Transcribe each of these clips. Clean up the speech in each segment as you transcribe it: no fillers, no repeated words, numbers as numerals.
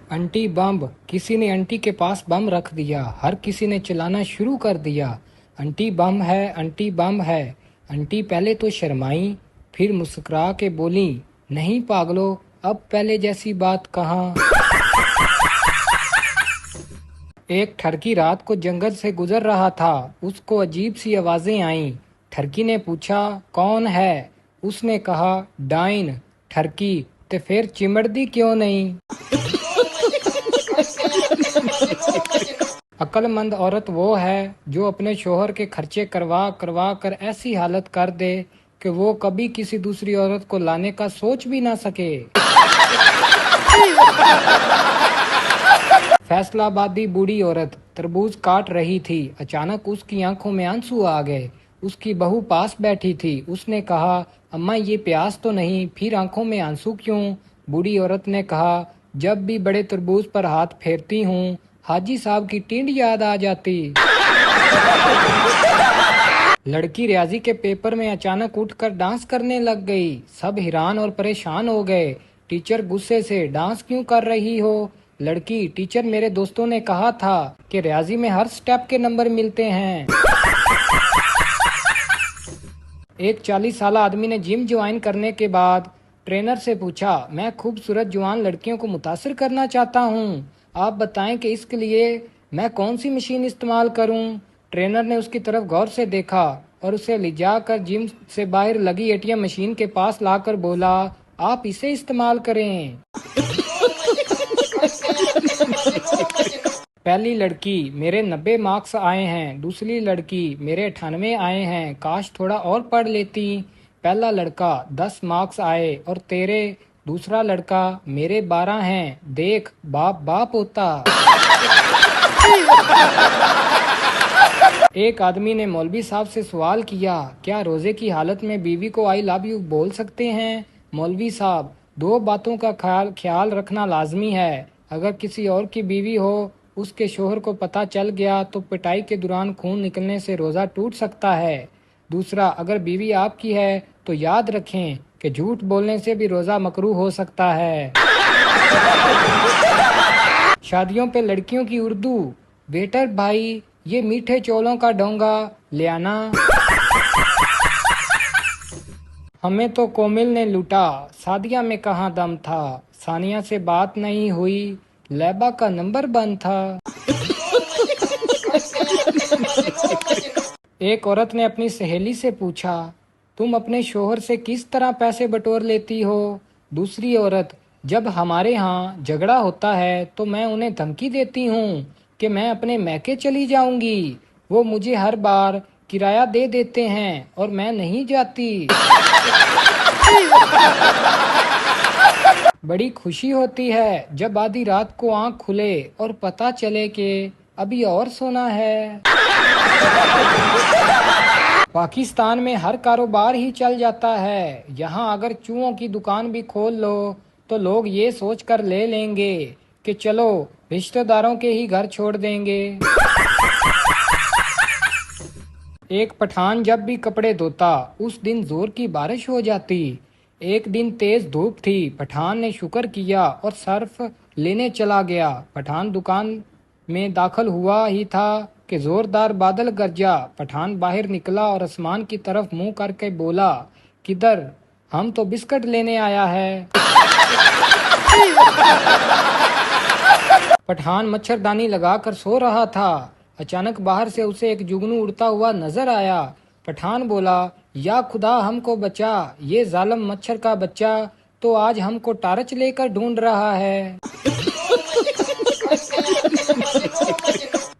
Aunty बम। किसी ने aunty के पास बम रख दिया। हर किसी ने चलाना शुरू कर दिया। अंटी बम है, अंटी बम है। अंटी पहले तो शर्माई, फिर मुस्कुरा के बोली, नहीं पागलो, अब पहले जैसी बात कहाँ। एक ठरकी रात को जंगल से गुजर रहा था। उसको अजीब सी आवाजें आईं। ठरकी ने पूछा, कौन है? उसने कहा, डाइन। ठरकी, ते फिर चिमड़ दी क्यों नहीं? अक्लमंद औरत वो है जो अपने शोहर के खर्चे करवा करवा कर ऐसी हालत कर दे कि वो कभी किसी दूसरी औरत को लाने का सोच भी ना सके। फैसलाबादी बूढ़ी औरत तरबूज काट रही थी। अचानक उसकी आंखों में आंसू आ गए। उसकी बहू पास बैठी थी। उसने कहा, अम्मा ये प्यास तो नहीं, फिर आंखों में आंसू क्यों? बूढ़ी औरत ने कहा, जब भी बड़े तरबूज पर हाथ फेरती हूँ, हाजी साहब की टींड याद आ जाती। लड़की रियाजी के पेपर में अचानक उठकर डांस करने लग गई। सब हैरान और परेशान हो गए। टीचर गुस्से से, डांस क्यों कर रही हो? लड़की, टीचर मेरे दोस्तों ने कहा था कि रियाजी में हर स्टेप के नंबर मिलते हैं। एक 40 साल आदमी ने जिम ज्वाइन करने के बाद ट्रेनर से पूछा, मैं खूबसूरत जवान लड़कियों को मुतासिर करना चाहता हूँ, आप बताएं कि इसके लिए मैं कौन सी मशीन इस्तेमाल करूँ? ट्रेनर ने उसकी तरफ गौर से देखा और उसे ले जाकर जिम से बाहर लगी एटीएम मशीन के पास लाकर बोला, आप इसे इस्तेमाल करें। पहली लड़की, मेरे 90 मार्क्स आए हैं। दूसरी लड़की, मेरे 98 आए हैं, काश थोड़ा और पढ़ लेती। पहला लड़का, 10 मार्क्स आए और तेरे? दूसरा लड़का, मेरे 12 हैं, देख बाप बाप होता। एक आदमी ने मौलवी साहब से सवाल किया, क्या रोजे की हालत में बीवी को आई लव यू बोल सकते हैं? मौलवी साहब, 2 बातों का ख्याल रखना लाजमी है। अगर किसी और की बीवी हो, उसके शोहर को पता चल गया तो पिटाई के दौरान खून निकलने से रोजा टूट सकता है। दूसरा, अगर बीवी आपकी है तो याद रखें कि झूठ बोलने से भी रोजा मकरूह हो सकता है। शादियों पे लड़कियों की उर्दू, वेटर भाई ये मीठे चौलों का डोंगा ले आना। हमें तो कोमिल ने लूटा, सादिया में कहाँ दम था, सानिया से बात नहीं हुई, लैबा का नंबर बंद था। एक औरत ने अपनी सहेली से पूछा, तुम अपने शोहर से किस तरह पैसे बटोर लेती हो? दूसरी औरत, जब हमारे यहाँ झगड़ा होता है तो मैं उन्हें धमकी देती हूँ कि मैं अपने मैके चली जाऊंगी। वो मुझे हर बार किराया दे देते हैं और मैं नहीं जाती। बड़ी खुशी होती है जब आधी रात को आंख खुले और पता चले कि अभी और सोना है। पाकिस्तान में हर कारोबार ही चल जाता है। यहाँ अगर चूहों की दुकान भी खोल लो तो लोग ये सोच कर ले लेंगे कि चलो रिश्तेदारों के ही घर छोड़ देंगे। एक पठान जब भी कपड़े धोता उस दिन जोर की बारिश हो जाती। एक दिन तेज धूप थी। पठान ने शुक्र किया और सर्फ लेने चला गया। पठान दुकान में दाखिल हुआ ही था कि जोरदार बादल गरजा। पठान बाहर निकला और आसमान की तरफ मुंह करके बोला, किधर? हम तो बिस्किट लेने आया है। पठान मच्छरदानी लगाकर सो रहा था। अचानक बाहर से उसे एक जुगनू उड़ता हुआ नजर आया। पठान बोला, या खुदा हमको बचा, ये जालिम मच्छर का बच्चा तो आज हमको टार्च लेकर ढूंढ रहा है।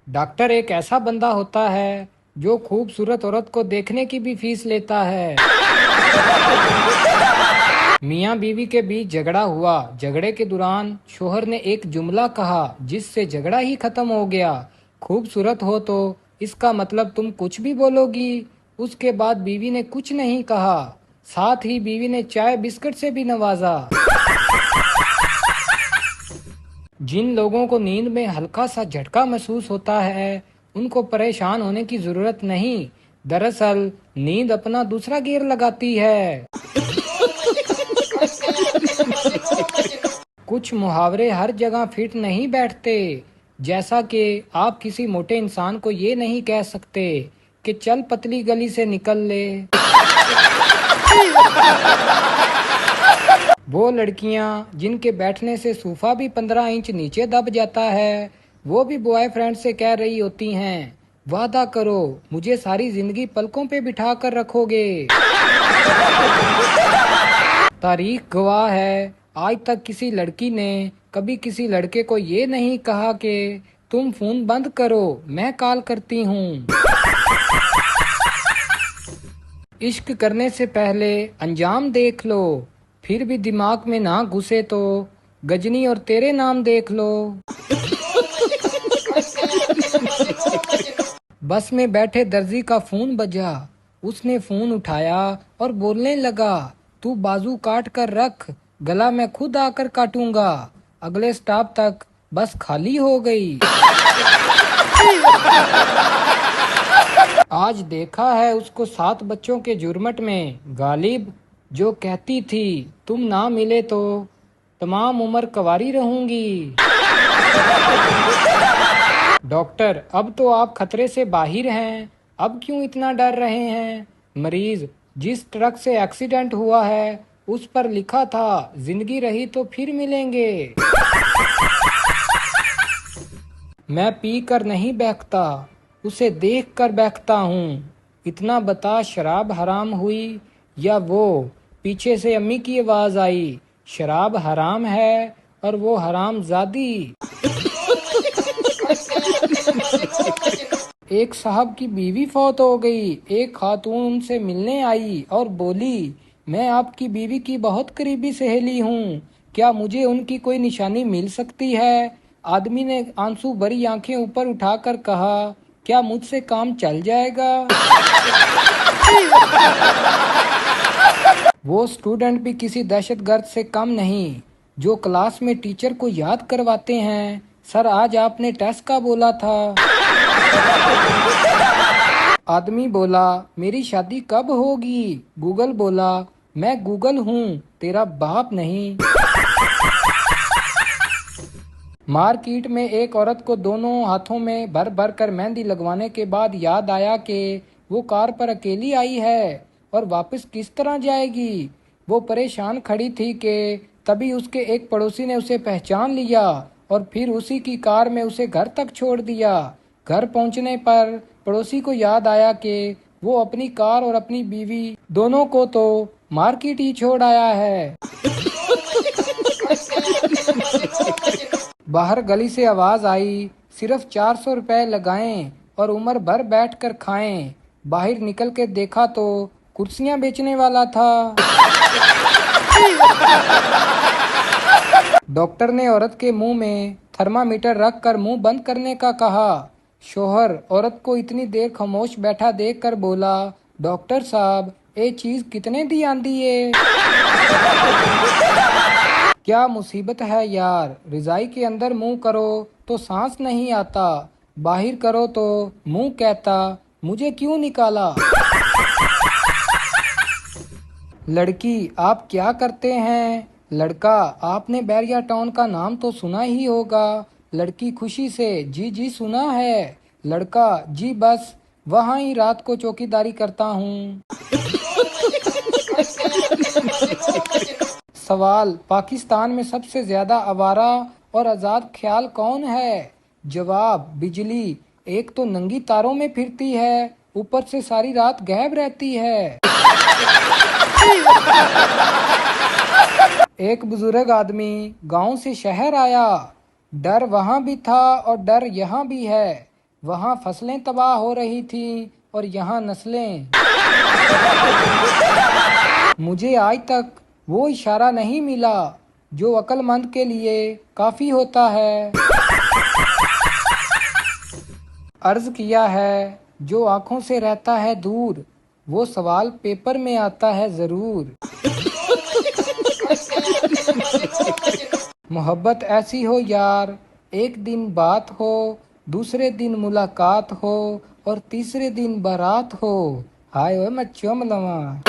डॉक्टर एक ऐसा बंदा होता है जो खूबसूरत औरत को देखने की भी फीस लेता है। मियाँ बीवी के बीच झगड़ा हुआ। झगड़े के दौरान शोहर ने एक जुमला कहा जिससे झगड़ा ही खत्म हो गया, खूबसूरत हो तो इसका मतलब तुम कुछ भी बोलोगी। उसके बाद बीवी ने कुछ नहीं कहा, साथ ही बीवी ने चाय बिस्किट से भी नवाजा। जिन लोगों को नींद में हल्का सा झटका महसूस होता है उनको परेशान होने की जरूरत नहीं। दरअसल नींद अपना दूसरा गियर लगाती है। कुछ मुहावरे हर जगह फिट नहीं बैठते। जैसा कि आप किसी मोटे इंसान को ये नहीं कह सकते कि चल पतली गली से निकल ले। वो लड़कियां जिनके बैठने से सोफा भी 15 इंच नीचे दब जाता है, वो भी बॉयफ्रेंड से कह रही होती हैं, वादा करो मुझे सारी जिंदगी पलकों पे बिठा कर रखोगे। तारीख गवाह है, आज तक किसी लड़की ने कभी किसी लड़के को ये नहीं कहा कि तुम फोन बंद करो मैं कॉल करती हूँ। इश्क करने से पहले अंजाम देख लो, फिर भी दिमाग में ना घुसे तो गजनी और तेरे नाम देख लो। बस में बैठे दर्जी का फोन बजा, उसने फोन उठाया और बोलने लगा, तू बाजू काट कर रख, गला मैं खुद आकर काटूंगा। अगले स्टॉप तक बस खाली हो गई। आज देखा है उसको 7 बच्चों के जुर्मट में। गालिब जो कहती थी तुम ना मिले तो तमाम उम्र कंवारी रहूंगी। डॉक्टर अब तो आप खतरे से बाहर हैं, अब क्यों इतना डर रहे हैं? मरीज जिस ट्रक से एक्सीडेंट हुआ है उस पर लिखा था जिंदगी रही तो फिर मिलेंगे। मैं पी कर नहीं बहकता, उसे देख कर बहकता हूँ। इतना बता शराब हराम हुई या वो? पीछे से अम्मी की आवाज आई, शराब हराम है और वो हराम जादी। एक साहब की बीवी फौत हो गई। एक खातून उनसे मिलने आई और बोली, मैं आपकी बीवी की बहुत करीबी सहेली हूँ, क्या मुझे उनकी कोई निशानी मिल सकती है? आदमी ने आंसू भरी आंखें ऊपर उठाकर कहा, क्या मुझसे काम चल जाएगा? वो स्टूडेंट भी किसी दहशतगर्द से कम नहीं, जो क्लास में टीचर को याद करवाते हैं, सर आज आपने टेस्ट का बोला था। आदमी बोला, मेरी शादी कब होगी? गूगल बोला, मैं गूगल हूँ, तेरा बाप नहीं। मार्केट में एक औरत को दोनों हाथों में भर भर कर मेहंदी लगवाने के बाद याद आया कि वो कार पर अकेली आई है और वापस किस तरह जाएगी। वो परेशान खड़ी थी कि तभी उसके एक पड़ोसी ने उसे पहचान लिया और फिर उसी की कार में उसे घर तक छोड़ दिया। घर पहुंचने पर पड़ोसी को याद आया कि वो अपनी कार और अपनी बीवी दोनों को तो मार्केट ही छोड़ आया है। बाहर गली से आवाज आई, सिर्फ 400 रुपए लगाएं और उम्र भर बैठ कर खाएं। बाहर निकल के देखा तो कुर्सियां बेचने वाला था। डॉक्टर ने औरत के मुंह में थर्मामीटर रख कर मुंह बंद करने का कहा। शोहर औरत को इतनी देर खामोश बैठा देख कर बोला, डॉक्टर साहब ये चीज कितने दी आंदी है? क्या मुसीबत है यार, रजाई के अंदर मुंह करो तो सांस नहीं आता, बाहर करो तो मुंह कहता मुझे क्यों निकाला। लड़की आप क्या करते हैं? लड़का आपने बैरिया टाउन का नाम तो सुना ही होगा। लड़की खुशी से जी जी सुना है। लड़का जी बस वहाँ ही रात को चौकीदारी करता हूँ। सवाल, पाकिस्तान में सबसे ज्यादा आवारा और आजाद ख्याल कौन है? जवाब, बिजली। एक तो नंगी तारों में फिरती है, ऊपर से सारी रात गायब रहती है। एक बुजुर्ग आदमी गांव से शहर आया। डर वहाँ भी था और डर यहाँ भी है। वहाँ फसलें तबाह हो रही थी और यहाँ नस्लें। मुझे आज तक वो इशारा नहीं मिला जो अक्लमंद के लिए काफी होता है। अर्ज किया है, जो आंखों से रहता है दूर, वो सवाल पेपर में आता है जरूर। मोहब्बत ऐसी हो यार, एक दिन बात हो, दूसरे दिन मुलाकात हो और तीसरे दिन बारात हो। हाय ओए मच्छो मलवा।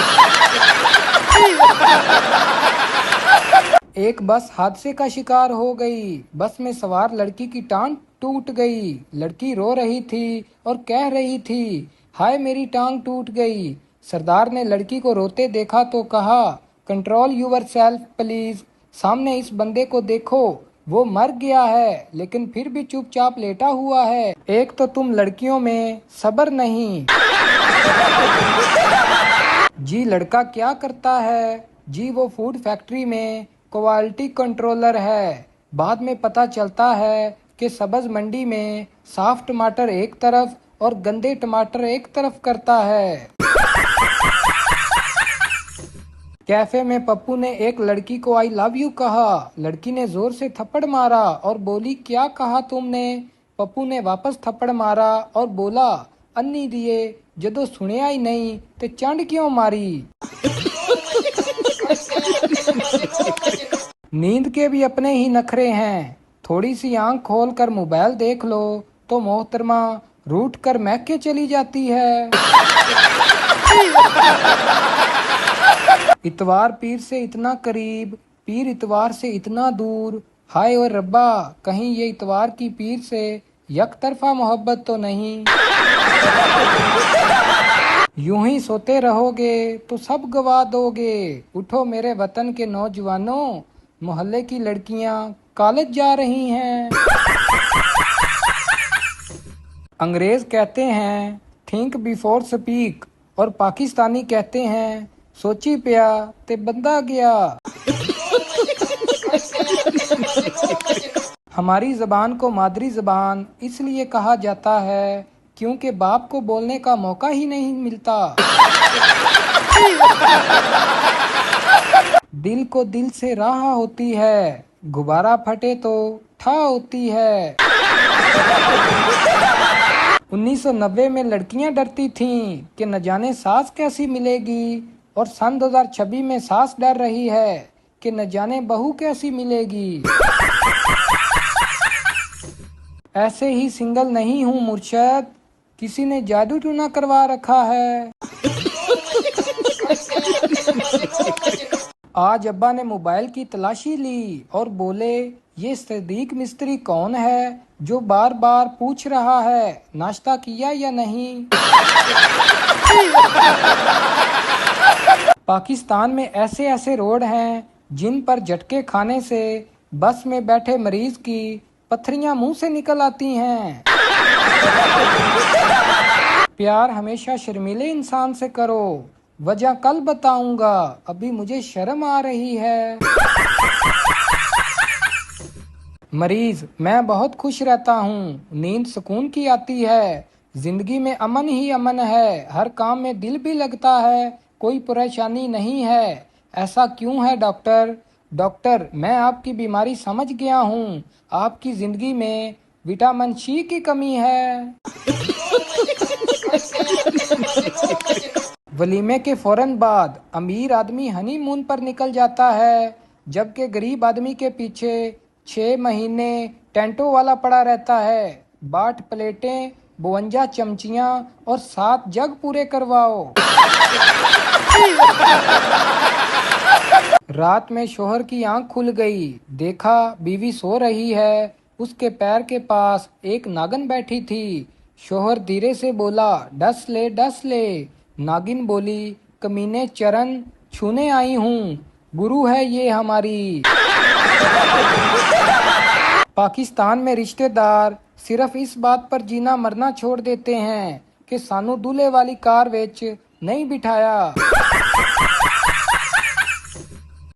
एक बस हादसे का शिकार हो गई। बस में सवार लड़की की टांग टूट गई। लड़की रो रही थी और कह रही थी, हाय मेरी टांग टूट गई। सरदार ने लड़की को रोते देखा तो कहा, कंट्रोल यूर सेल्फ प्लीज। सामने इस बंदे को देखो, वो मर गया है लेकिन फिर भी चुपचाप लेटा हुआ है। एक तो तुम लड़कियों में सब्र नहीं। जी लड़का क्या करता है? जी वो फूड फैक्ट्री में क्वालिटी कंट्रोलर है। बाद में पता चलता है कि सब्ज मंडी में साफ टमाटर एक तरफ और गंदे टमाटर एक तरफ करता है। कैफे में पप्पू ने एक लड़की को आई लव यू कहा। लड़की ने जोर से थप्पड़ मारा और बोली, क्या कहा तुमने? पप्पू ने वापस थप्पड़ मारा और बोला, अन्नी दिए जदों सुनिया ही नहीं ते चंड क्यों मारी। नींद के भी अपने ही नखरे हैं। थोड़ी सी आंख खोल कर मोबाइल देख लो तो मोहतरमा रूठ कर महक के चली जाती है। इतवार पीर से इतना करीब, पीर इतवार से इतना दूर। हाय और रब्बा, कहीं ये इतवार की पीर से यक तरफा मोहब्बत तो नहीं। यूं ही सोते रहोगे तो सब गवा दोगे। उठो मेरे वतन के नौजवानों, मोहल्ले की लड़कियां कॉलेज जा रही हैं। अंग्रेज कहते हैं थिंक बिफोर स्पीक और पाकिस्तानी कहते हैं सोची पिया ते बंदा गया। हमारी जबान को मादरी जबान इसलिए कहा जाता है क्योंकि बाप को बोलने का मौका ही नहीं मिलता। दिल को दिल से राह होती है, गुब्बारा फटे तो ठा होती है। 1990 में लड़कियां डरती थीं कि न जाने सास कैसी मिलेगी, और सन 2026 में सास डर रही है कि न जाने बहू कैसी मिलेगी। ऐसे ही सिंगल नहीं हूँ मुर्शद, किसी ने जादू टूना करवा रखा है। आज अब्बा ने मोबाइल की तलाशी ली और बोले, ये सदीक मिस्त्री कौन है जो बार बार पूछ रहा है नाश्ता किया या नहीं। पाकिस्तान में ऐसे ऐसे रोड हैं जिन पर झटके खाने से बस में बैठे मरीज की पथरियां मुंह से निकल आती हैं। प्यार हमेशा शर्मीले इंसान से करो, वजह कल बताऊंगा, अभी मुझे शर्म आ रही है। मरीज, मैं बहुत खुश रहता हूँ, नींद सुकून की आती है, जिंदगी में अमन ही अमन है, हर काम में दिल भी लगता है, कोई परेशानी नहीं है। ऐसा क्यों है डॉक्टर? डॉक्टर, मैं आपकी बीमारी समझ गया हूँ, आपकी जिंदगी में विटामिन सी की कमी है। वलीमे के फौरन बाद अमीर आदमी हनीमून पर निकल जाता है, जबकि गरीब आदमी के पीछे 6 महीने टेंटो वाला पड़ा रहता है। 62 प्लेटें, 52 चमचियां और 7 जग पूरे करवाओ। रात में शोहर की आंख खुल गई, देखा बीवी सो रही है, उसके पैर के पास एक नागिन बैठी थी। शोहर धीरे से बोला, डस ले डस ले। नागिन बोली, कमीने चरण छूने आई हूँ, गुरु है ये हमारी। पाकिस्तान में रिश्तेदार सिर्फ इस बात पर जीना मरना छोड़ देते हैं कि सानू दूल्हे वाली कार विच नहीं बिठाया।